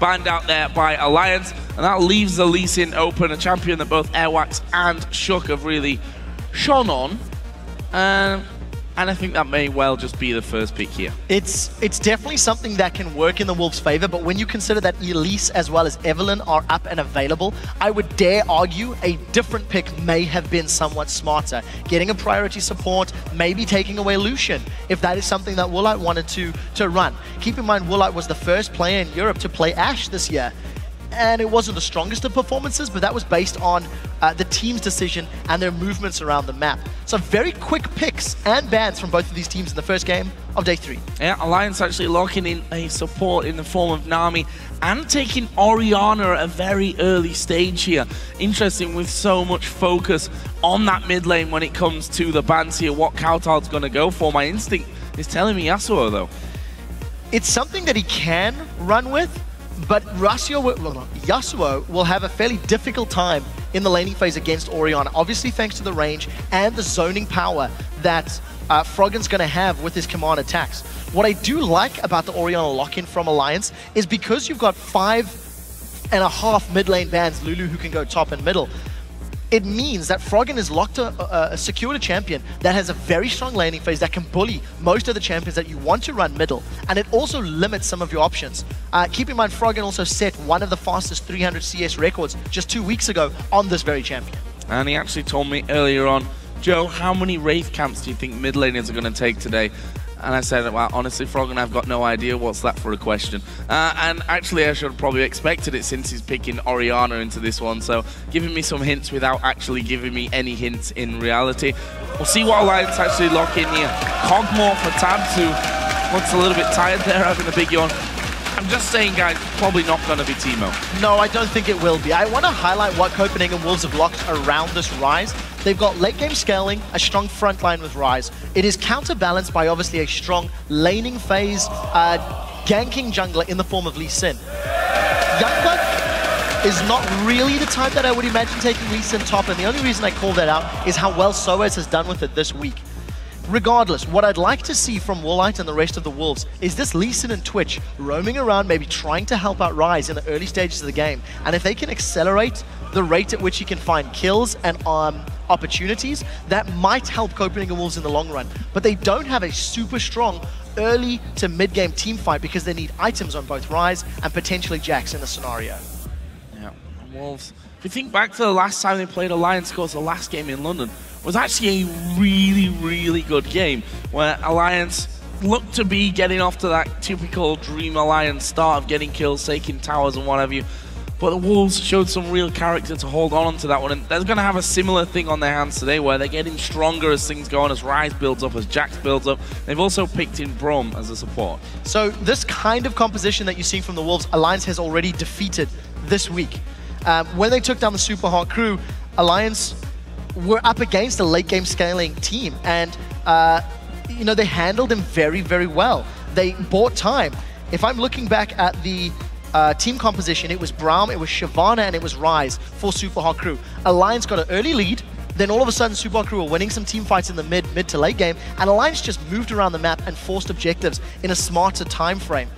banned out there by Alliance, and that leaves the Lee Sin open, a champion that both Airwax and Shook have really shone on. And I think that may well just be the first pick here. It's definitely something that can work in the Wolves' favor, but when you consider that Elise as well as Evelyn are up and available, I would dare argue a different pick may have been somewhat smarter. Getting a priority support, maybe taking away Lucian, if that is something that Woolite wanted to run. Keep in mind, Woolite was the first player in Europe to play Ashe this year. And it wasn't the strongest of performances, but that was based on the team's decision and their movements around the map. So very quick picks and bans from both of these teams in the first game of day 3. Yeah, Alliance actually locking in a support in the form of Nami and taking Orianna at a very early stage here. Interesting, with so much focus on that mid lane when it comes to the bans here, what Kautar's going to go for. My instinct is telling me Yasuo, though. It's something that he can run with, but Yasuo will have a fairly difficult time in the laning phase against Orianna, obviously thanks to the range and the zoning power that Froggen's going to have with his command attacks. What I do like about the Orianna lock-in from Alliance is because you've got 5.5 mid lane bans, Lulu who can go top and middle, it means that Froggen is secured a champion that has a very strong laning phase that can bully most of the champions that you want to run middle, and it also limits some of your options. Keep in mind, Froggen also set one of the fastest 300 CS records just 2 weeks ago on this very champion. And he actually told me earlier on, Joe, how many Wraith camps do you think mid laners are going to take today? And I said, well, honestly, Froggen, I've got no idea. What's that for a question? And actually, I should have probably expected it since he's picking Orianna into this one. So giving me some hints without actually giving me any hints in reality. We'll see what Alliance actually lock in here. Cogmore for Tabs, who looks a little bit tired there, having a big yawn. I'm just saying, guys, probably not going to be Teemo. No, I don't think it will be. I want to highlight what Copenhagen Wolves have locked around this Ryze. They've got late game scaling, a strong front line with Ryze. It is counterbalanced by obviously a strong laning phase, ganking jungler in the form of Lee Sin. Youngbuck is not really the type that I would imagine taking Lee Sin top, and the only reason I call that out is how well Soaz has done with it this week. Regardless, what I'd like to see from Woolite and the rest of the Wolves is this Lee Sin and Twitch roaming around, maybe trying to help out Ryze in the early stages of the game. And if they can accelerate the rate at which he can find kills and opportunities, that might help Copenhagen Wolves in the long run. But they don't have a super strong early to mid-game team fight because they need items on both Ryze and potentially Jax in the scenario. Yeah, Wolves. If you think back to the last time they played Alliance, of course, the last game in London was actually a really, really good game where Alliance looked to be getting off to that typical Dream Alliance start of getting kills, taking towers and what have you. But the Wolves showed some real character to hold on to that one, and they're going to have a similar thing on their hands today where they're getting stronger as things go on, as Ryze builds up, as Jax builds up. They've also picked in Braum as a support. So this kind of composition that you're seeing from the Wolves, Alliance has already defeated this week. When they took down the Super Hard crew, Alliance were up against a late game scaling team, and you know, they handled them very, very well. They bought time. If I'm looking back at the team composition, it was Braum, it was Shyvana, and it was Ryze for Super Hard crew. Alliance got an early lead, then all of a sudden Super Hard crew were winning some team fights in the mid to late game, and Alliance just moved around the map and forced objectives in a smarter time frame.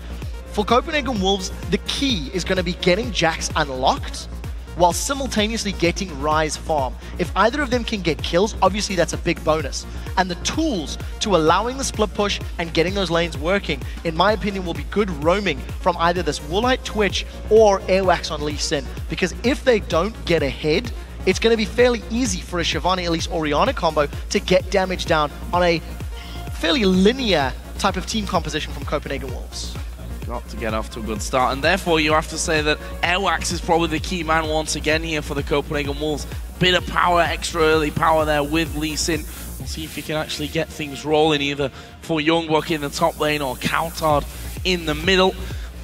For Copenhagen Wolves, the key is going to be getting Jax unlocked while simultaneously getting Ryze farm. If either of them can get kills, obviously that's a big bonus. And the tools to allowing the split push and getting those lanes working, in my opinion, will be good roaming from either this Woolite Twitch or Airwax on Lee Sin. Because if they don't get ahead, it's going to be fairly easy for a Shyvana Elise Orianna combo to get damage down on a fairly linear type of team composition from Copenhagen Wolves. Got to get off to a good start, and therefore you have to say that Airwax is probably the key man once again here for the Copenhagen Wolves. Bit of power, extra early power there with Lee Sin. We'll see if he can actually get things rolling either for Youngbuck in the top lane or Kautar in the middle.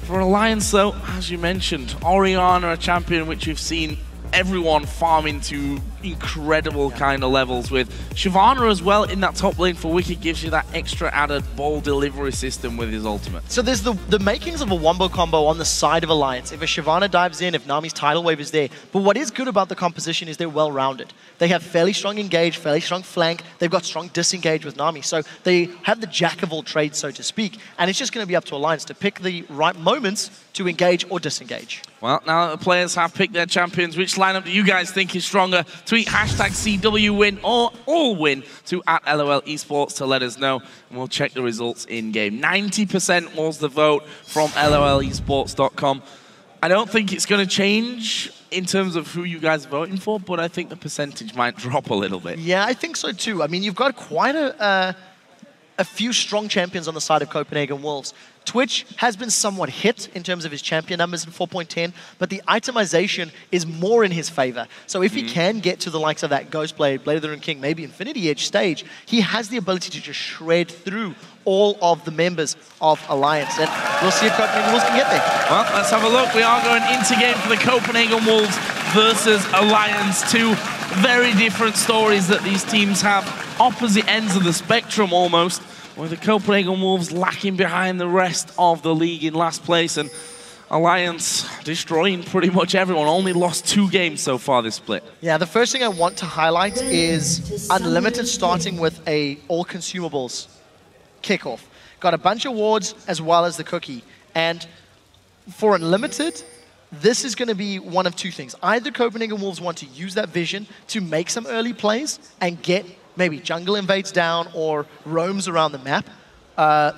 For Alliance though, as you mentioned, Orianna, a champion which we've seen everyone farm into incredible kind of levels with Shyvana as well in that top lane for Wicked, gives you that extra added ball delivery system with his ultimate. So there's the makings of a wombo combo on the side of Alliance. If a Shyvana dives in, if Nami's tidal wave is there. But what is good about the composition is they're well-rounded. They have fairly strong engage, fairly strong flank. They've got strong disengage with Nami. So they have the jack of all trades, so to speak. And it's just going to be up to Alliance to pick the right moments to engage or disengage. Well, now that the players have picked their champions, which lineup do you guys think is stronger? Tweet hashtag CWWin or AllWin to @LOL Esports to let us know, and we'll check the results in-game. 90% was the vote from LOLesports.com. I don't think it's going to change in terms of who you guys are voting for, but I think the percentage might drop a little bit. Yeah, I think so too. I mean, you've got quite a few strong champions on the side of Copenhagen Wolves. Twitch has been somewhat hit in terms of his champion numbers in 4.10, but the itemization is more in his favor. So if he can get to the likes of that Ghostblade, Blade of the Rune King, maybe Infinity Edge stage, he has the ability to just shred through all of the members of Alliance. And we'll see if Copenhagen Wolves can get there. Well, let's have a look. We are going into game for the Copenhagen Wolves versus Alliance. Two very different stories that these teams have. Opposite ends of the spectrum almost, with the Copenhagen Wolves lacking behind the rest of the league in last place, and Alliance destroying pretty much everyone. Only lost 2 games so far this split. Yeah, the first thing I want to highlight is Unlimited starting with a all consumables kickoff. Got a bunch of wards as well as the cookie. And for Unlimited, this is going to be one of 2 things. Either Copenhagen Wolves want to use that vision to make some early plays and get maybe jungle invades down or roams around the map.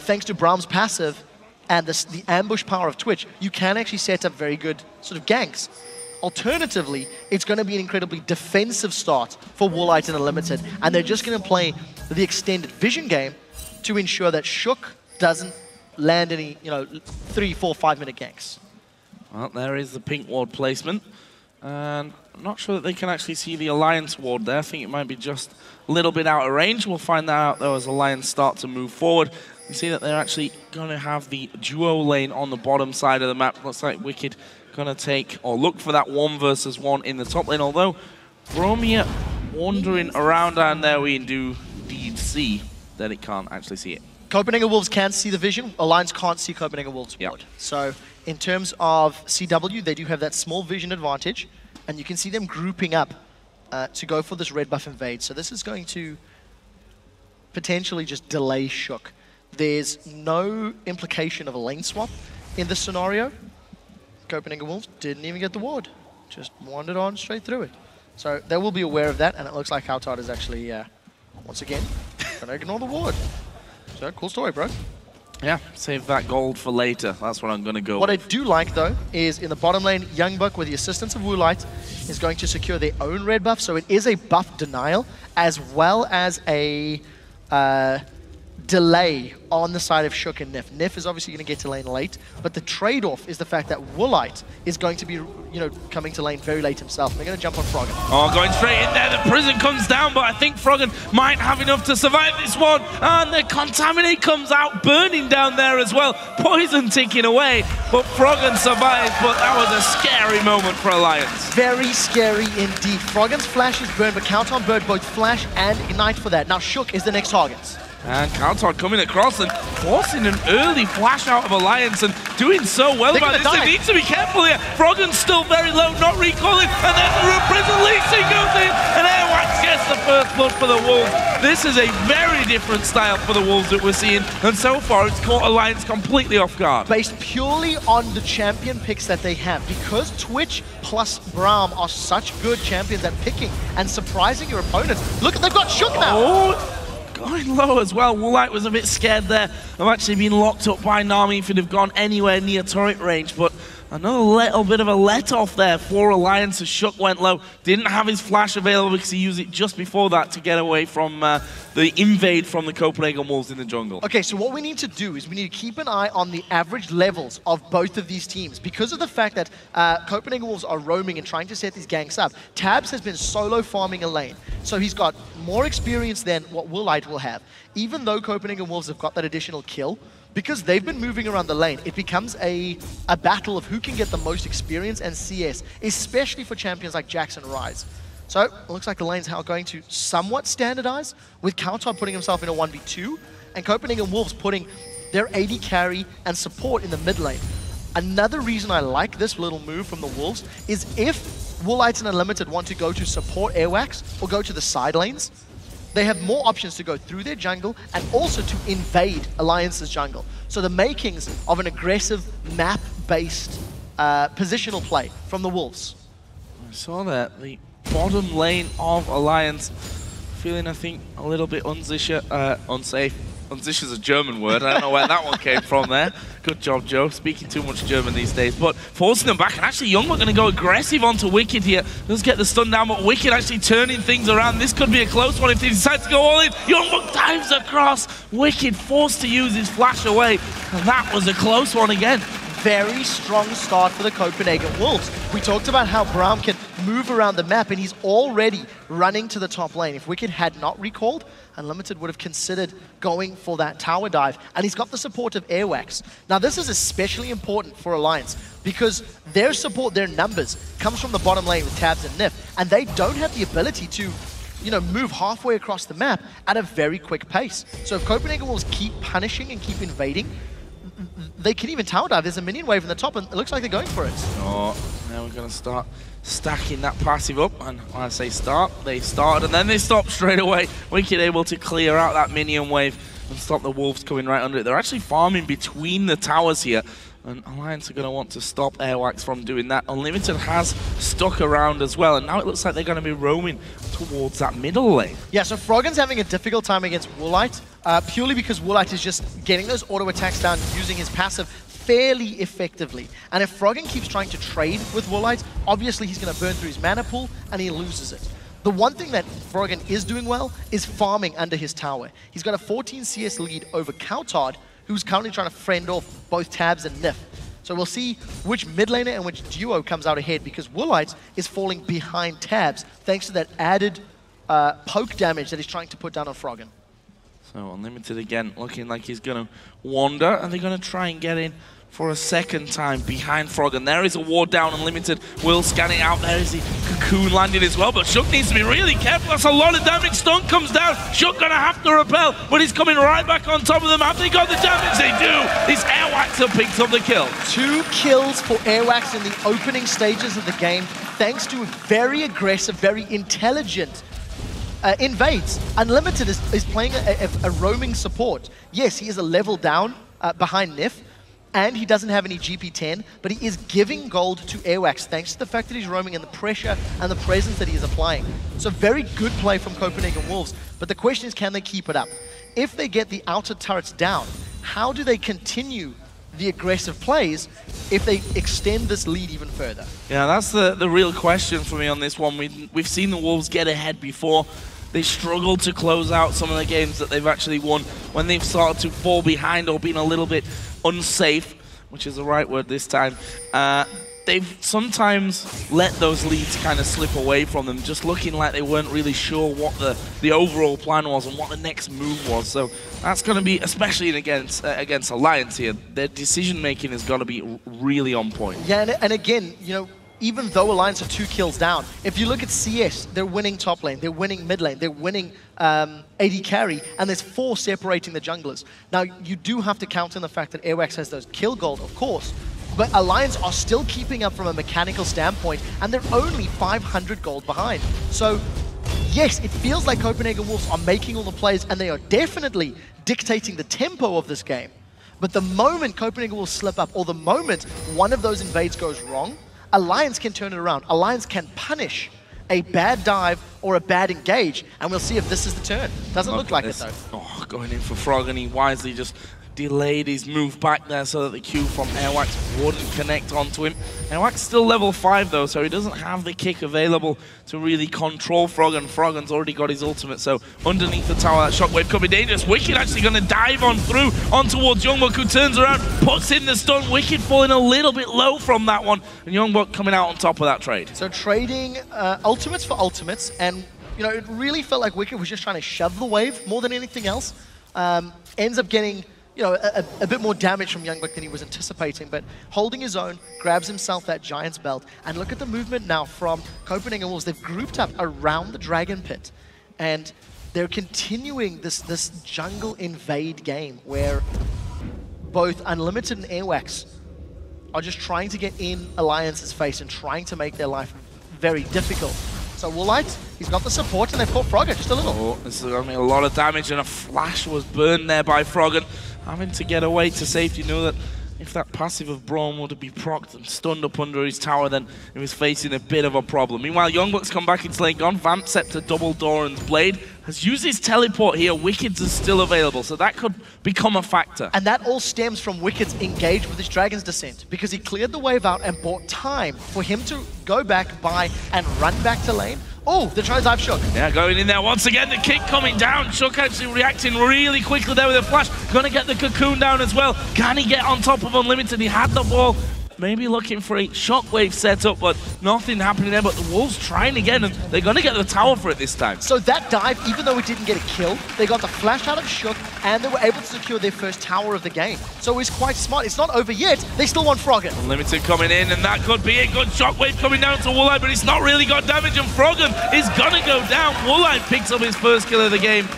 Thanks to Braum's passive and the ambush power of Twitch, you can actually set up very good sort of ganks. Alternatively, it's going to be an incredibly defensive start for Woolite and Unlimited, and they're just going to play the extended vision game to ensure that Shook doesn't land any, 3, 4, 5-minute ganks. Well, there is the pink ward placement. And I'm not sure that they can actually see the Alliance ward there. I think it might be just a little bit out of range. We'll find that out, though, as Alliance start to move forward. You see that they're actually going to have the duo lane on the bottom side of the map. Looks like Wicked going to take or look for that 1 versus 1 in the top lane. Although, Bromia wandering around down there, we do indeed see that it can't actually see it. Copenhagen Wolves can see the vision. Alliance can't see Copenhagen Wolves ward. Yep. So in terms of CW, they do have that small vision advantage, and you can see them grouping up to go for this red buff invade. So this is going to potentially just delay Shook. There's no implication of a lane swap in this scenario. Copenhagen Wolves didn't even get the ward. Just wandered on straight through it. So they will be aware of that, and it looks like Hautard is actually, once again, going to ignore the ward. So, cool story, bro. Yeah, save that gold for later. That's what I'm going to go What with. I do like, though, is in the bottom lane, Youngbuck, with the assistance of Woolite, is going to secure their own red buff. So it is a buff denial, as well as a delay on the side of Shook and Nif. Nif is obviously going to get to lane late, but the trade-off is the fact that Woolite is going to be, coming to lane very late himself. And they're going to jump on Froggen. Oh, going straight in there. The prison comes down, but I think Froggen might have enough to survive this one. And the Contaminate comes out, burning down there as well. Poison ticking away, but Froggen survives. But that was a scary moment for Alliance. Very scary indeed. Froggen's flash is burned, but Count on Bird both flash and ignite for that. Now Shook is the next target. And Countard coming across and forcing an early flash out of Alliance and doing so well about this. They need to be careful here. Froggen's still very low, not recalling. And then the Prison Leasing goes in and Airwax gets the first blood for the Wolves. This is a very different style for the Wolves that we're seeing. And so far, it's caught Alliance completely off guard. Based purely on the champion picks that they have. Because Twitch plus Braum are such good champions at picking and surprising your opponents. Look, they've got Shook now. Oh. Going low as well. Woolite was a bit scared there of actually being locked up by Nami if it had gone anywhere near turret range, but another little bit of a let-off there for Alliance as Shook went low. Didn't have his flash available because he used it just before that to get away from the invade from the Copenhagen Wolves in the jungle. Okay, so what we need to do is we need to keep an eye on the average levels of both of these teams. Because of the fact that Copenhagen Wolves are roaming and trying to set these ganks up, Tabs has been solo farming a lane. So he's got more experience than what Woolite will have. Even though Copenhagen Wolves have got that additional kill, because they've been moving around the lane, it becomes a battle of who can get the most experience and CS, especially for champions like Jax and Ryze. So it looks like the lanes are going to somewhat standardize, with Kautar putting himself in a 1v2, and Copenhagen Wolves putting their AD carry and support in the mid lane. Another reason I like this little move from the Wolves is if Woolites and Unlimited want to go to support Airwax or go to the side lanes, they have more options to go through their jungle and also to invade Alliance's jungle. So the makings of an aggressive map-based positional play from the Wolves. I saw that. The bottom lane of Alliance feeling, I think, a little bit unsafe. Unsicher is a German word. I don't know where that one came from there. Good job, Joe. Speaking too much German these days. But forcing them back. And actually, Youngbuck going to go aggressive onto Wicked here. Does get the stun down, but Wicked actually turning things around. This could be a close one if he decides to go all in. Youngbuck dives across. Wicked forced to use his flash away. And that was a close one again. Very strong start for the Copenhagen Wolves. We talked about how Braum can move around the map, and he's already running to the top lane. If Wicked had not recalled, Unlimited would have considered going for that tower dive, and he's got the support of Airwax. Now this is especially important for Alliance, because their support, their numbers, comes from the bottom lane with Tabs and Nif, and they don't have the ability to, you know, move halfway across the map at a very quick pace. So if Copenhagen Wolves keep punishing and keep invading, they can even tower dive. There's a minion wave in the top, and it looks like they're going for it. Oh, now we're going to start stacking that passive up. And when I say start, they started, and then they stopped straight away. Wicked able to clear out that minion wave and stop the Wolves coming right under it. They're actually farming between the towers here. And Alliance are going to want to stop Airwax from doing that. Unlimited has stuck around as well, and now it looks like they're going to be roaming towards that middle lane. Yeah, so Froggen's having a difficult time against Woolite, purely because Woolite is just getting those auto attacks down using his passive fairly effectively. And if Froggen keeps trying to trade with Woolite, obviously he's going to burn through his mana pool and he loses it. The one thing that Froggen is doing well is farming under his tower. He's got a 14 CS lead over Kautar, who's currently trying to friend off both Tabs and Nif. So we'll see which mid laner and which duo comes out ahead, because Woolite is falling behind Tabs thanks to that added poke damage that he's trying to put down on Froggen. So Unlimited again looking like he's going to wander, and they're going to try and get in for a second time behind Froggen. There is a ward down. Unlimited will scan it out. There is the cocoon landing as well, but Shook needs to be really careful. That's a lot of damage. Stun comes down. Shook gonna have to repel, but he's coming right back on top of them. Have they got the damage? They do. This Airwax picks up the kill. 2 kills for Airwax in the opening stages of the game, thanks to very aggressive, very intelligent invades. Unlimited is playing a roaming support. Yes, he is a level down behind Nif, and he doesn't have any GP10, but he is giving gold to Airwax thanks to the fact that he's roaming and the pressure and the presence that he is applying. So very good play from Copenhagen Wolves, but the question is, can they keep it up? If they get the outer turrets down, how do they continue the aggressive plays if they extend this lead even further? Yeah, that's the real question for me on this one. We've seen the Wolves get ahead before. They struggled to close out some of the games that they've actually won when they've started to fall behind or been a little bit unsafe, which is the right word this time. They've sometimes let those leads kind of slip away from them, just looking like they weren't really sure what the overall plan was and what the next move was. So that's going to be, especially against Alliance here, their decision making has got to be really on point. Yeah, and again, you know, even though Alliance are 2 kills down, if you look at CS, they're winning top lane, they're winning mid lane, they're winning AD carry, and there's 4 separating the junglers. Now, you do have to count on the fact that Airwax has those kill gold, of course, but Alliance are still keeping up from a mechanical standpoint, and they're only 500 gold behind. So, yes, it feels like Copenhagen Wolves are making all the plays, and they are definitely dictating the tempo of this game. But the moment Copenhagen Wolves slip up, or the moment one of those invades goes wrong, Alliance can turn it around. Alliance can punish a bad dive or a bad engage, and we'll see if this is the turn. Doesn't look like it, though. Oh, going in for Frog, and he wisely just delayed his move back there so that the Q from Airwax wouldn't connect onto him. Airwax still level 5 though, so he doesn't have the kick available to really control Froggen. Froggen's already got his ultimate, so underneath the tower, that shockwave could be dangerous. Wicked actually going to dive on through on towards Youngbuck, who turns around, puts in the stun. Wicked falling a little bit low from that one, and Youngbuck coming out on top of that trade. So trading ultimates for ultimates, and you know, it really felt like Wicked was just trying to shove the wave more than anything else. Ends up getting a bit more damage from Youngbuck than he was anticipating, but holding his own, grabs himself that Giant's Belt. And look at the movement now from Copenhagen Wolves. They've grouped up around the Dragon Pit, and they're continuing this jungle invade game where both Unlimited and Airwax are just trying to get in Alliance's face and trying to make their life very difficult. So Woolite, he's got the support, and they've caught Frogger just a little. Oh, this is going to be a lot of damage, and a flash was burned there by Frogger. Having to get away to safety, knew that if that passive of Braum would be procced and stunned up under his tower, then he was facing a bit of a problem. Meanwhile, Youngbuck's come back into lane, gone Vamp Scepter, double Doran's Blade, has used his teleport here. Wicked's is still available, so that could become a factor. And that all stems from Wicked's engage with his Dragon's Descent, because he cleared the wave out and bought time for him to go back, buy, and run back to lane. Oh, they're trying to dive Shook. Yeah, going in there once again, the kick coming down. Shook actually reacting really quickly there with a flash. Gonna get the cocoon down as well. Can he get on top of Unlimited? He had the ball. Maybe looking for a shockwave setup, but nothing happening there. But the Wolves trying again, and they're going to get the tower for it this time. So that dive, even though it didn't get a kill, they got the flash out of Shook, and they were able to secure their first tower of the game. So it's quite smart. It's not over yet. They still want Froggen. Unlimited coming in, and that could be a good shockwave coming down to Woolite, but it's not really got damage, and Froggen is going to go down. Woolite picks up his first kill of the game.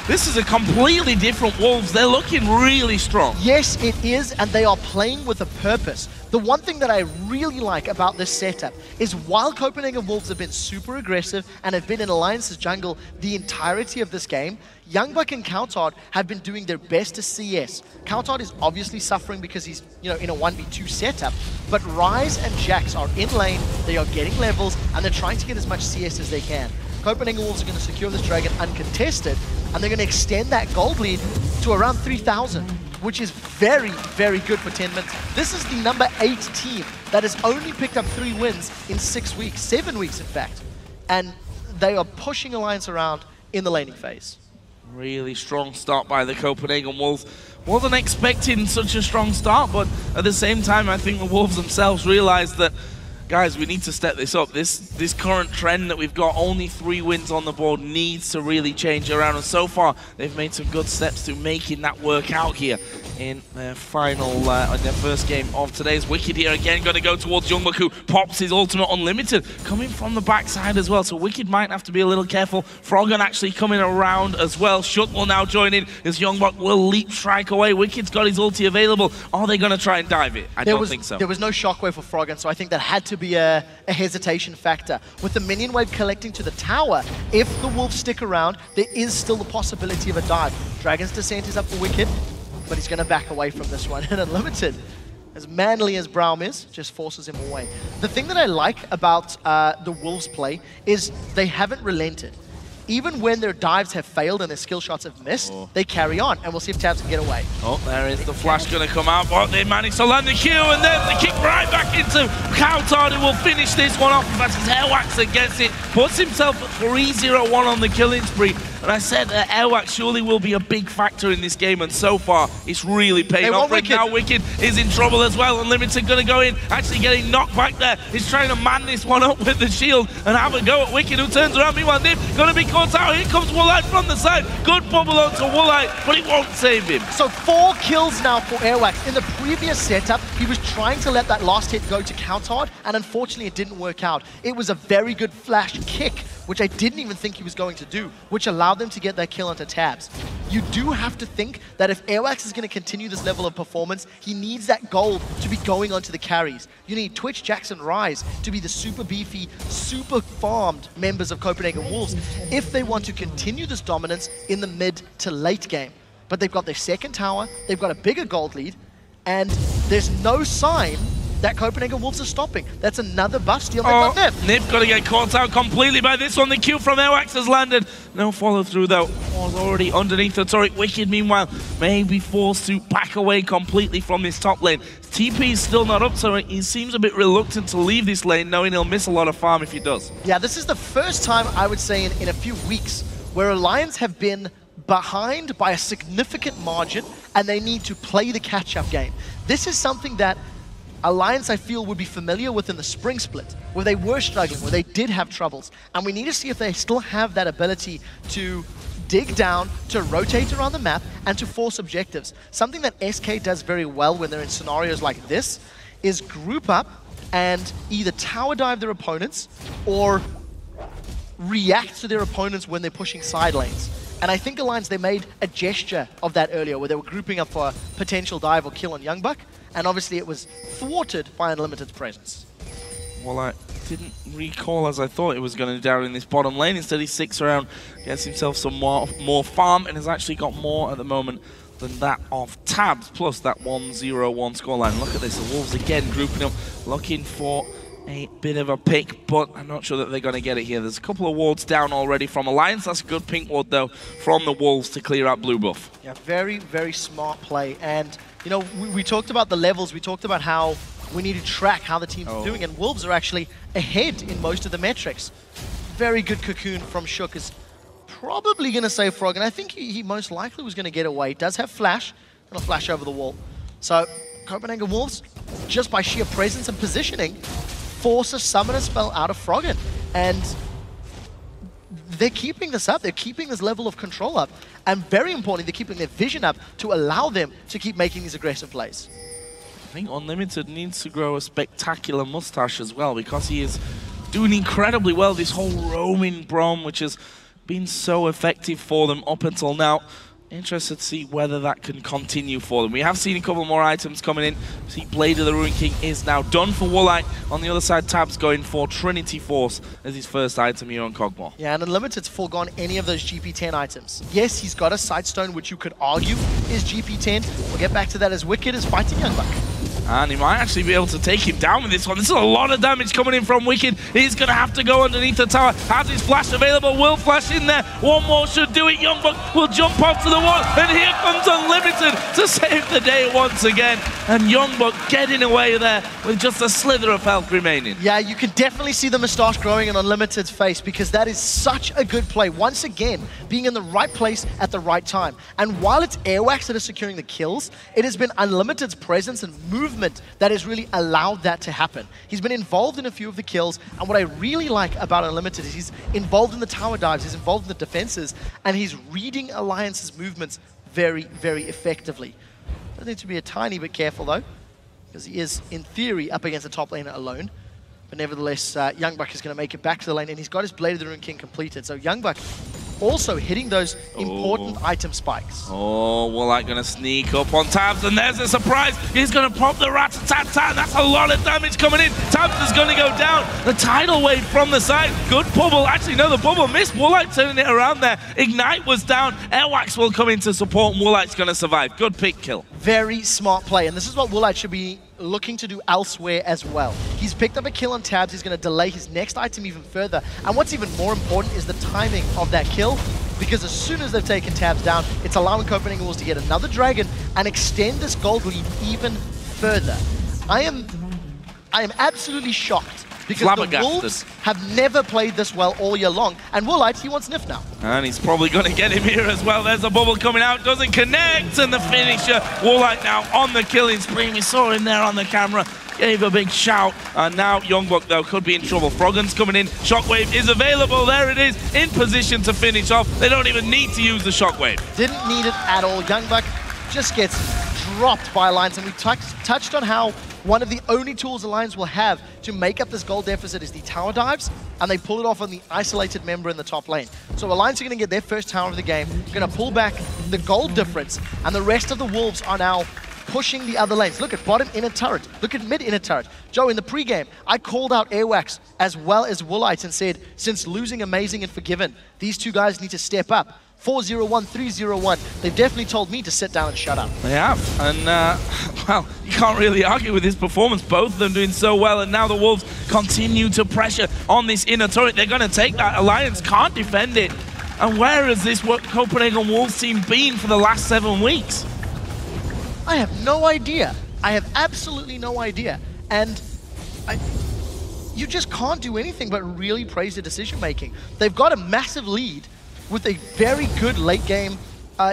This is a completely different Wolves. They're looking really strong. Yes, it is, and they are playing with a purpose. The one thing that I really like about this setup is while Copenhagen Wolves have been super aggressive and have been in Alliance's jungle the entirety of this game, Youngbuck and Coutard have been doing their best to CS. Coutard is obviously suffering because he's, in a 1v2 setup, but Ryze and Jax are in lane, they are getting levels, and they're trying to get as much CS as they can. Copenhagen Wolves are going to secure this Dragon uncontested, and they're going to extend that gold lead to around 3,000, which is very, very good for 10 minutes. This is the number 8 team that has only picked up 3 wins in 6 weeks, 7 weeks in fact, and they are pushing Alliance around in the laning phase. Really strong start by the Copenhagen Wolves. Wasn't expecting such a strong start, but at the same time, I think the Wolves themselves realized that, guys, we need to step this up. This current trend that we've got, only 3 wins on the board, needs to really change around. And so far, they've made some good steps to making that work out here in their final, in their first game of today's. Wicked here again, going to go towards Youngbuck, who pops his ultimate Unlimited, coming from the backside as well. So Wicked might have to be a little careful. Froggen actually coming around as well. Shook will now join in as Youngbuck will leap strike away. Wicked's got his ulti available. Are they going to try and dive it? I don't think so. There was no shockwave for Froggen, so I think that had to be a hesitation factor. With the minion wave collecting to the tower, if the Wolves stick around, there is still the possibility of a dive. Dragon's Descent is up for Wicked, but he's going to back away from this one. And Unlimited, as manly as Braum is, just forces him away. The thing that I like about the Wolves' play is they haven't relented. Even when their dives have failed and their skill shots have missed, they carry on, and we'll see if Tabs can get away. Oh, there is the flash going to come out, but they managed to land the Q, and then the kick right back into Coutard, who will finish this one off. In fact, it's Airwax that gets it, puts himself at 3-0-1 on the killing spree. And I said that Airwax surely will be a big factor in this game, and so far, it's really paying off. Right now, Wicked is in trouble as well. Unlimited going to go in, actually getting knocked back there. He's trying to man this one up with the shield and have a go at Wicked, who turns around. Meanwhile, Nip going to be caught out. Here comes Woolite from the side. Good bubble onto Woolite, but it won't save him. So 4 kills now for Airwax. In the previous setup, he was trying to let that last hit go to Coutard, and unfortunately, it didn't work out. It was a very good flash kick, which I didn't even think he was going to do, which allowed them to get that kill onto Tabs. You do have to think that if Airwax is going to continue this level of performance, he needs that gold to be going onto the carries. You need Twitch, Jackson, Ryze to be the super beefy, super farmed members of Copenhagen Wolves if they want to continue this dominance in the mid to late game. But they've got their second tower, they've got a bigger gold lead, and there's no sign that Copenhagen Wolves are stopping. That's another buff steal. They've got Nip. Nip got to get caught out completely by this one. The Q from Airwax has landed. No follow through though. Was already underneath the turret. Wicked, meanwhile, may be forced to back away completely from this top lane. TP is still not up, so he seems a bit reluctant to leave this lane, knowing he'll miss a lot of farm if he does. Yeah, this is the first time, I would say, in a few weeks where Alliance have been behind by a significant margin and they need to play the catch-up game. This is something that Alliance, I feel, would be familiar with in the spring split, where they were struggling, where they did have troubles. And we need to see if they still have that ability to dig down, to rotate around the map, and to force objectives. Something that SK does very well when they're in scenarios like this is group up and either tower dive their opponents or react to their opponents when they're pushing side lanes. And I think Alliance, they made a gesture of that earlier where they were grouping up for a potential dive or kill on Youngbuck, and obviously it was thwarted by Unlimited's presence. Well, I didn't recall as I thought it was going to down in this bottom lane. Instead, he sticks around, gets himself some more farm, and has actually got more at the moment than that of Tabs, plus that 1-0-1 scoreline. Look at this, the Wolves again grouping up, looking for a bit of a pick, but I'm not sure that they're going to get it here. There's a couple of wards down already from Alliance. That's a good pink ward, though, from the Wolves to clear out blue buff. Yeah, very, very smart play. And, you know, we talked about the levels. We talked about how we need to track how the teams are doing, and Wolves are actually ahead in most of the metrics. Very good cocoon from Shook is probably going to save Frog, and I think he most likely was going to get away. Does have flash, going to flash over the wall. So Copenhagen Wolves, just by sheer presence and positioning, force a summoner spell out of Froggen. And they're keeping this up. They're keeping this level of control up. And very importantly, they're keeping their vision up to allow them to keep making these aggressive plays. I think Unlimited needs to grow a spectacular mustache as well, because he is doing incredibly well. This whole roaming Braum, which has been so effective for them up until now. Interested to see whether that can continue for them. We have seen a couple more items coming in. See, Blade of the Ruin King is now done for Woolite. On the other side, Tab's going for Trinity Force as his first item here on Cogmore. Yeah, and Unlimited's foregone any of those GP10 items. Yes, he's got a Sightstone, which you could argue is GP10. We'll get back to that as Wicked is fighting Youngbuck. And he might actually be able to take him down with this one. This is a lot of damage coming in from Wicked. He's going to have to go underneath the tower. Has his flash available, will flash in there. One more should do it. Youngbuck will jump onto the wall. And here comes Unlimited to save the day once again. And Youngbuck getting away there with just a slither of health remaining. Yeah, you can definitely see the moustache growing in Unlimited's face, because that is such a good play. Once again, being in the right place at the right time. And while it's Airwax that is securing the kills, it has been Unlimited's presence and movement that has really allowed that to happen. He's been involved in a few of the kills, and what I really like about Unlimited is he's involved in the tower dives, he's involved in the defenses, and he's reading Alliance's movements very, very effectively. Does need to be a tiny bit careful though, because he is, in theory, up against the top laner alone. But nevertheless, Youngbuck is going to make it back to the lane, and he's got his Blade of the Ruin King completed. So Youngbuck also hitting those important item spikes. Oh, Woolite going to sneak up on Tabs, and there's a surprise. He's going to pop the rat-a-tat-tat, and that's a lot of damage coming in. Tabs is going to go down. The tidal wave from the side. Good bubble. Actually, no, the bubble missed. Woolite turning it around there. Ignite was down. Airwax will come in to support, and Woolite's going to survive. Good pick kill. Very smart play, and this is what Woolite should be looking to do elsewhere as well. He's picked up a kill on Tabs. He's going to delay his next item even further. And what's even more important is the timing of that kill, because as soon as they've taken Tabs down, it's allowing Copenhagen Wolves to get another dragon and extend this gold lead even further. I am absolutely shocked, because the Wolves have never played this well all year long. And Woolite, he wants Nif now. And he's probably going to get him here as well. There's a bubble coming out, doesn't connect, and the finisher. Woolite now on the killing spree. We saw him there on the camera. Gave a big shout, and now Youngbuck, though, could be in trouble. Froggen's coming in. Shockwave is available. There it is, in position to finish off. They don't even need to use the Shockwave. Didn't need it at all. Youngbuck just gets dropped by Alliance, and we touched on how one of the only tools Alliance will have to make up this gold deficit is the tower dives, and they pull it off on the isolated member in the top lane. So Alliance are going to get their first tower of the game, going to pull back the gold difference, and the rest of the Wolves are now pushing the other lanes. Look at bottom inner turret. Look at mid inner turret. Joe, in the pregame, I called out Airwax as well as Woolite and said, since losing Amazing and Forgiven, these two guys need to step up. 4-0-1, 3-0-1. They've definitely told me to sit down and shut up. They have, and well, you can't really argue with his performance. Both of them doing so well, and now the Wolves continue to pressure on this inner turret. They're going to take that. Alliance can't defend it. And where has this Copenhagen Wolves team been for the last 7 weeks? I have no idea. I have absolutely no idea. And you just can't do anything but really praise the decision making. They've got a massive lead with a very good late game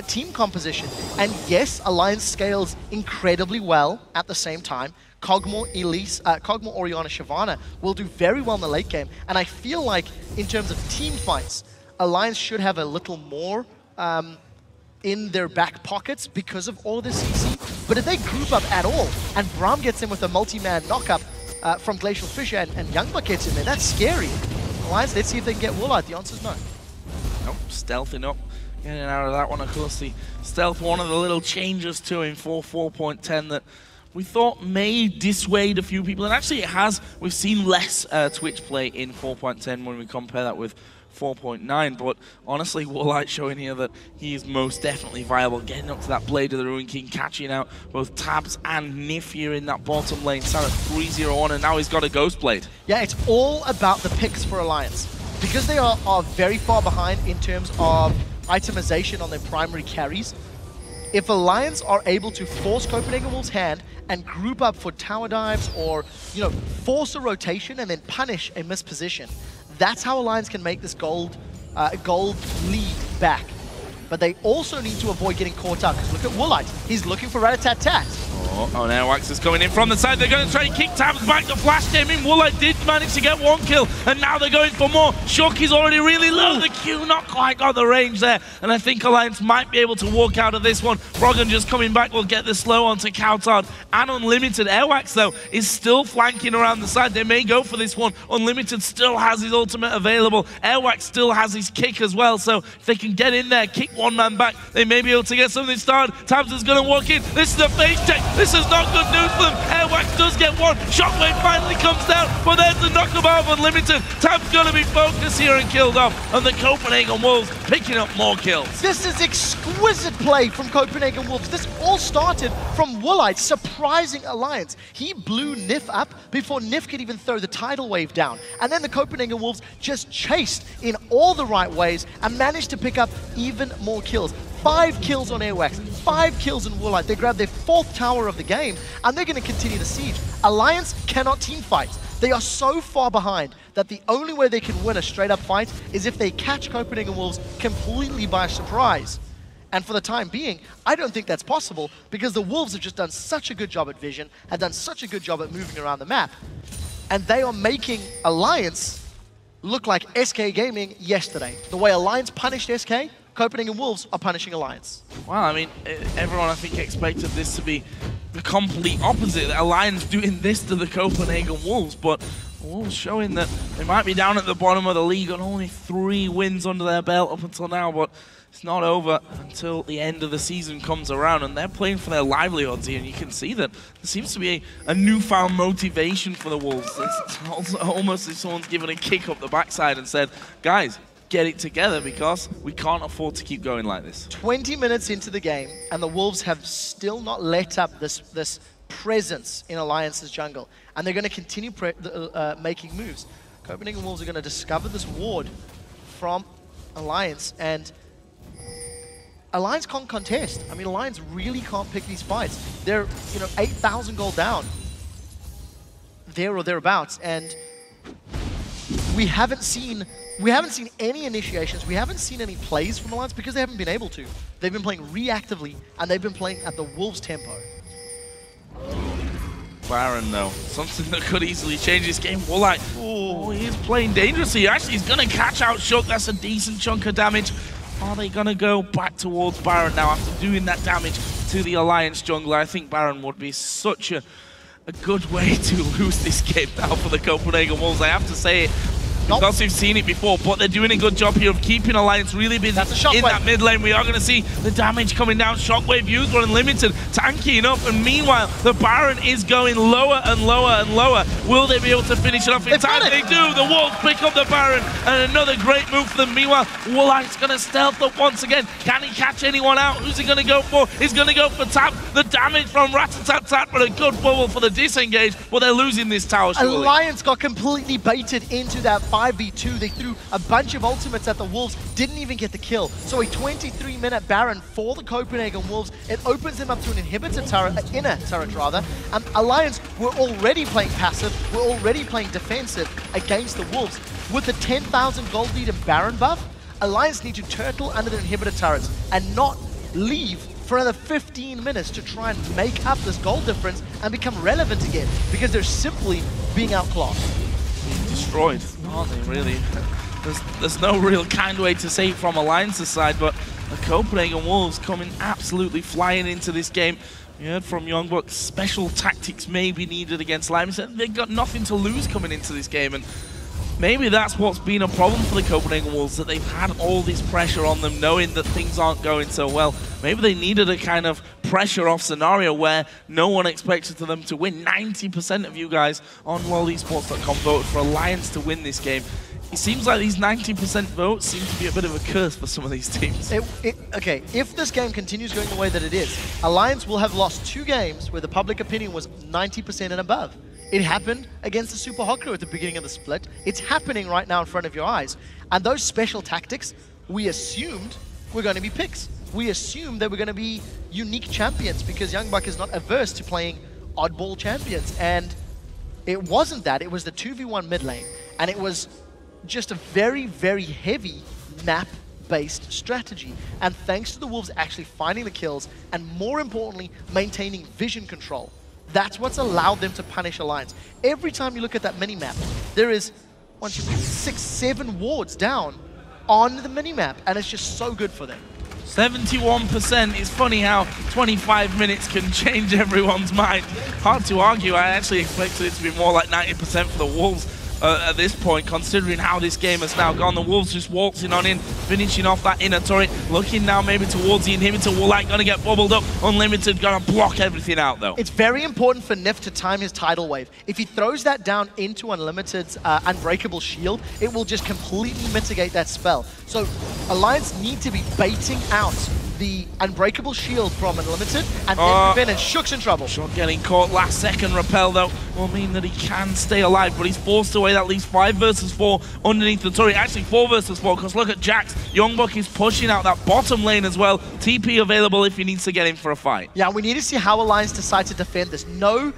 team composition. And yes, Alliance scales incredibly well at the same time. Cogmore, Elise, Cogmore, Orianna, Shyvana will do very well in the late game. And I feel like in terms of team fights, Alliance should have a little more in their back pockets because of all this CC. But if they group up at all, and Braum gets in with a multi-man knockup from Glacial Fisher and Youngbuck gets in there, that's scary. Alliance, let's see if they can get Woolite. The answer's no. Nope, stealthing up. Getting out of that one, of course. The stealth, one of the little changes to him for 4.10 that we thought may dissuade a few people. And actually it has. We've seen less Twitch play in 4.10 when we compare that with 4.9, but honestly, Woolite showing here that he is most definitely viable, getting up to that Blade of the Ruin King, catching out both Tabs and Nif here in that bottom lane. Sat at 3-0 on, and now he's got a Ghost Blade. Yeah, it's all about the picks for Alliance. Because they are very far behind in terms of itemization on their primary carries, if Alliance are able to force Copenhagen Wolves' hand and group up for tower dives or, you know, force a rotation and then punish a misposition, that's how Alliance can make this gold lead back. But they also need to avoid getting caught up. Because look at Woolite. He's looking for Rat-a-tat-tat. Oh, now Wax is coming in from the side. They're going to try and kick Tabs back. The flash came in. Woolite did manage to get one kill, and now they're going for more. Shock is already really low. The Q not quite got the range there, and I think Alliance might be able to walk out of this one. Froggen just coming back will get the slow onto Coutard. And Unlimited. Airwax, though, is still flanking around the side. They may go for this one. Unlimited still has his ultimate available. Airwax still has his kick as well, so if they can get in there, kick one man back, they may be able to get something started. Tabs is going to walk in. This is a face check. This is not good news for them. Airwax does get one. Shockwave finally comes down, but there's the knockabout of Unlimited. Tab's going to be focused here and killed off, and the Copenhagen Wolves picking up more kills. This is exquisite play from Copenhagen Wolves. This all started from Woolite surprising Alliance. He blew Nif up before Nif could even throw the tidal wave down. And then the Copenhagen Wolves just chased in all the right ways and managed to pick up even more kills. 5 kills on Airwax, 5 kills in Woolite. They grabbed their 4th tower of the game, and they're going to continue the siege. Alliance cannot teamfight. They are so far behind that the only way they can win a straight-up fight is if they catch Copenhagen Wolves completely by surprise. And for the time being, I don't think that's possible because the Wolves have just done such a good job at vision, have done such a good job at moving around the map, and they are making Alliance look like SK Gaming yesterday. The way Alliance punished SK, Copenhagen Wolves are punishing Alliance. Well, I mean, everyone I think expected this to be the complete opposite. Alliance doing this to the Copenhagen Wolves, but Wolves showing that they might be down at the bottom of the league on only 3 wins under their belt up until now, but it's not over until the end of the season comes around, and they're playing for their livelihoods here, and you can see that there seems to be a newfound motivation for the Wolves. It's almost as if someone's given a kick up the backside and said, guys, get it together because we can't afford to keep going like this. 20 minutes into the game, and the Wolves have still not let up this presence in Alliance's jungle, and they're going to continue making moves. Copenhagen Wolves are going to discover this ward from Alliance, and Alliance can't contest. I mean, Alliance really can't pick these fights. They're, 8,000 gold down, there or thereabouts, and we haven't seen any initiations. We haven't seen any plays from Alliance because they haven't been able to. They've been playing reactively, and they've been playing at the Wolves' tempo. Baron, though, something that could easily change this game. Woolite, oh, he's playing dangerously. Actually, he's going to catch out Shook. That's a decent chunk of damage. Are they going to go back towards Baron now after doing that damage to the Alliance jungler? I think Baron would be such a good way to lose this game now for the Copenhagen Wolves. I have to say it. Because we've seen it before, but they're doing a good job here of keeping Alliance really busy in that mid lane. We are going to see the damage coming down. Shockwave used for Unlimited, tanking up, and meanwhile, the Baron is going lower and lower and lower. Will they be able to finish it off in time? They do. The Wolves pick up the Baron, and another great move for them. Meanwhile, Woolite's going to stealth up once again. Can he catch anyone out? Who's he going to go for? He's going to go for Tab. The damage from Rat-a-tat-tat, but a good bubble for the disengage. Well, they're losing this tower, surely. Alliance got completely baited into that 5v2. They threw a bunch of ultimates at the Wolves, didn't even get the kill. So a 23-minute Baron for the Copenhagen Wolves. It opens them up to an inhibitor turret, inner turret rather. Alliance were already playing passive, were already playing defensive against the Wolves. With the 10,000 gold lead and Baron buff, Alliance need to turtle under the inhibitor turrets and not leave for another 15 minutes to try and make up this gold difference and become relevant again, because they're simply being outclassed. Destroyed, aren't they, really? There's no real kind way to say it from Alliance's side, but The Copenhagen Wolves coming absolutely flying into this game. We heard from Youngbuck, special tactics may be needed against Lime. He said they've got nothing to lose coming into this game, and maybe that's what's been a problem for the Copenhagen Wolves, that they've had all this pressure on them, knowing that things aren't going so well. Maybe they needed a kind of pressure-off scenario where no one expected them to win. 90% of you guys on LoLesports.com voted for Alliance to win this game. It seems like these 90% votes seem to be a bit of a curse for some of these teams. Okay, if this game continues going the way that it is, Alliance will have lost 2 games where the public opinion was 90% and above. It happened against the Super Hot Crew at the beginning of the split. It's happening right now in front of your eyes. And those special tactics, we assumed were going to be picks. We assumed they were going to be unique champions because Youngbuck is not averse to playing oddball champions. And it wasn't that. It was the 2v1 mid lane. And it was just a very, very heavy map-based strategy. And thanks to the Wolves actually finding the kills and, more importantly, maintaining vision control, that's what's allowed them to punish Alliance. Every time you look at that mini-map, there is 1, 2, 3, 6, 7 wards down on the mini-map, and it's just so good for them. 71%. It's funny how 25 minutes can change everyone's mind. Hard to argue. I actually expected it to be more like 90% for the Wolves at this point, considering how this game has now gone. The Wolves just waltzing on in, finishing off that inner turret, looking now maybe towards the inhibitor. Woolite gonna get bubbled up. Unlimited gonna block everything out though. It's very important for Nif to time his tidal wave. If he throws that down into Unlimited's unbreakable shield, it will just completely mitigate that spell. So Alliance need to be baiting out the unbreakable shield from Unlimited, and then move in, and Shook's in trouble. Shook getting caught last second. Repel though will mean that he can stay alive, but he's forced away at least 5 versus 4 underneath the turret. Actually 4 versus 4, because look at Jax. Youngbuck is pushing out that bottom lane as well. TP available if he needs to get in for a fight. Yeah, we need to see how Alliance decide to defend this. No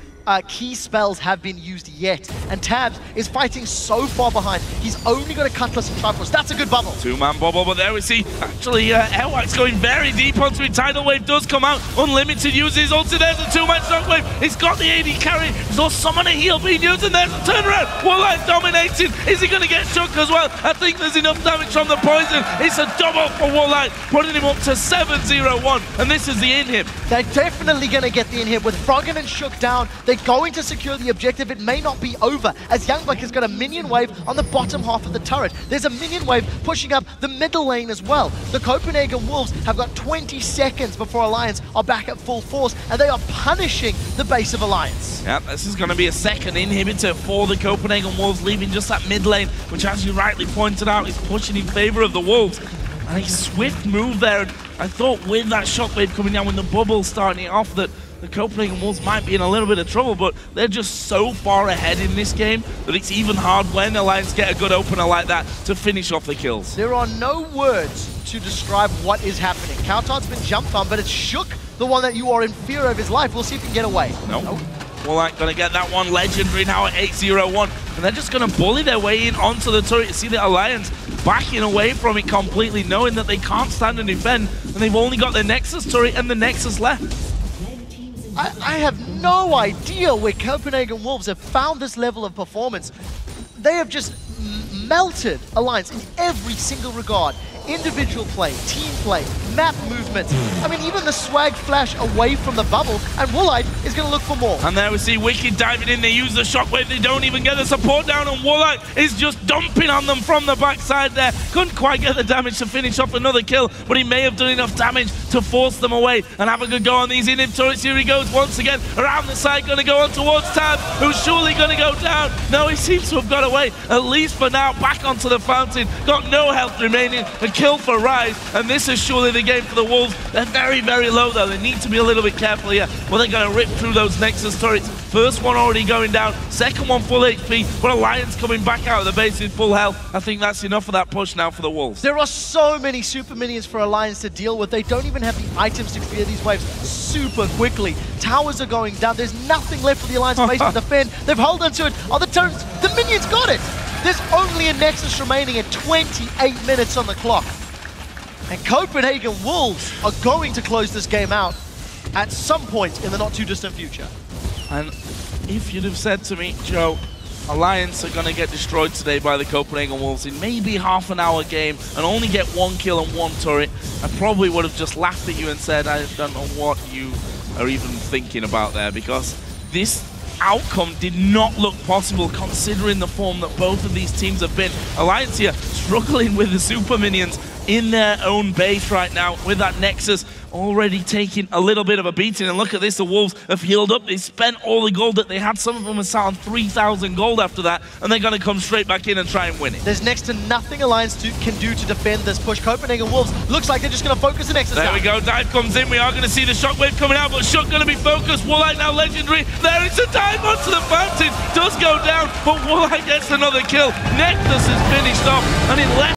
key spells have been used yet, and Tabs is fighting so far behind. He's only got a Cutlass and Triforce. That's a good bubble. 2-man bubble, but there we see actually Airwax going very deep onto it. Tidal Wave does come out. Unlimited uses ulti. There's a 2-man Shockwave. It's got the AD carry. There's no Summoner Heal being used, and there's a turnaround. Woolite dominating. Is he going to get Shook as well? I think there's enough damage from the poison. It's a double for Woolite, putting him up to 7-0-1, and this is the inhib. They're definitely going to get the inhib with Froggen and Shook down. They're going to secure the objective. It may not be over, as Youngbuck has got a minion wave on the bottom half of the turret. There's a minion wave pushing up the middle lane as well. The Copenhagen Wolves have got 20 seconds before Alliance are back at full force, and they are punishing the base of Alliance. Yep, this is going to be a second inhibitor for the Copenhagen Wolves, leaving just that mid lane, which, as you rightly pointed out, is pushing in favor of the Wolves. And a swift move there. And I thought with that shockwave coming down, when the bubble starting it off, that the Copenhagen Wolves might be in a little bit of trouble, but they're just so far ahead in this game that it's even hard when Alliance get a good opener like that to finish off the kills. There are no words to describe what is happening. Kautar's been jumped on, but it's Shook, the one that you are in fear of his life. We'll see if he can get away. Nope. Woolite gonna get that one. Legendary now at 8-0-1, and they're just gonna bully their way in onto the turret. You see the Alliance backing away from it completely, knowing that they can't stand and defend, and they've only got the Nexus turret and the Nexus left. I have no idea where Copenhagen Wolves have found this level of performance. They have just melted Alliance in every single regard. Individual play, team play, map movement. I mean, even the swag flash away from the bubble, and Woolite is going to look for more. And there we see Wicked diving in. They use the shockwave. They don't even get the support down, and Woolite is just dumping on them from the backside there. Couldn't quite get the damage to finish off another kill, but he may have done enough damage to force them away and have a good go on these inhib turrets. Here he goes once again around the side, going to go on towards Tab, who's surely going to go down. No, he seems to have got away, at least for now. Back onto the fountain, got no health remaining. A kill for Rise, and this is surely the game for the Wolves. They're very, very low though. They need to be a little bit careful here. Well, they're going to rip through those Nexus turrets. First one already going down, second one full HP, but Alliance coming back out of the base in full health. I think that's enough of that push now for the Wolves. There are so many super minions for Alliance to deal with. They don't even have the items to clear these waves super quickly. Towers are going down. There's nothing left for the Alliance base to defend. They've held onto it. Oh, the turrets, the minions got it. There's only a Nexus remaining at 28 minutes on the clock. And Copenhagen Wolves are going to close this game out at some point in the not too distant future. And if you'd have said to me, Joe, Alliance are going to get destroyed today by the Copenhagen Wolves in maybe half an hour game and only get 1 kill and 1 turret, I probably would have just laughed at you and said, I don't know what you are even thinking about there, because this outcome did not look possible considering the form that both of these teams have been. Alliance here struggling with the super minions in their own base right now with that Nexus already taking a little bit of a beating. And look at this, the Wolves have healed up. They spent all the gold that they had. Some of them are sat on 3,000 gold after that, and they're going to come straight back in and try and win it. There's next to nothing Alliance can do to defend this push. Copenhagen Wolves looks like they're just going to focus the Nexus. There we go, dive comes in. We are going to see the shockwave coming out, but Shook going to be focused. Woolite now legendary. There is a dive onto the fountain. Does go down, but Woolite gets another kill. Nexus is finished off, and it left